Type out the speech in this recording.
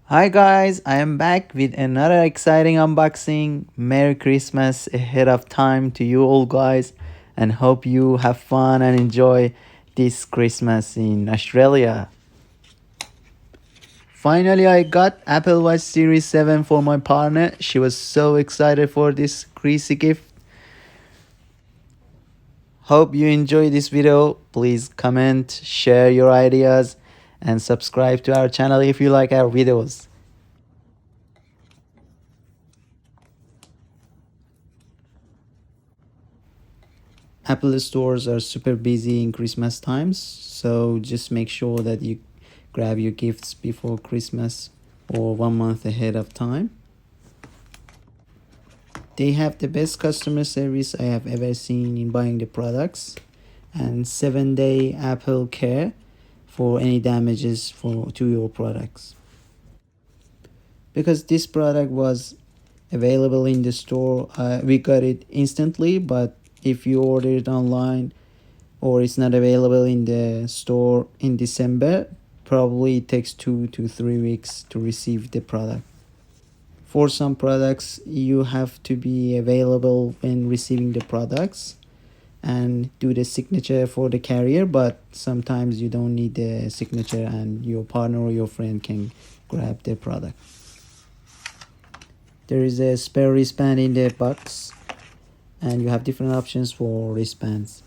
Hi guys, I am back with another exciting unboxing. Merry Christmas ahead of time to you all guys, and hope you have fun and enjoy this Christmas in Australia. Finally, I got Apple Watch Series 7 for my partner. She was so excited for this crazy gift. Hope you enjoy this video. Please comment, share your ideas, and subscribe to our channel if you like our videos. Apple stores are super busy in Christmas times, so just make sure that you grab your gifts before Christmas or 1 month ahead of time. They have the best customer service I have ever seen in buying the products, and 7-day Apple care for any damages to your products. Because this product was available in the store, we got it instantly, but if you order it online or it's not available in the store in December, probably it takes 2 to 3 weeks to receive the product. For some products, you have to be available when receiving the products and do the signature for the carrier, but sometimes you don't need the signature and your partner or your friend can grab the product. There is a spare wristband in the box, and you have different options for wristbands.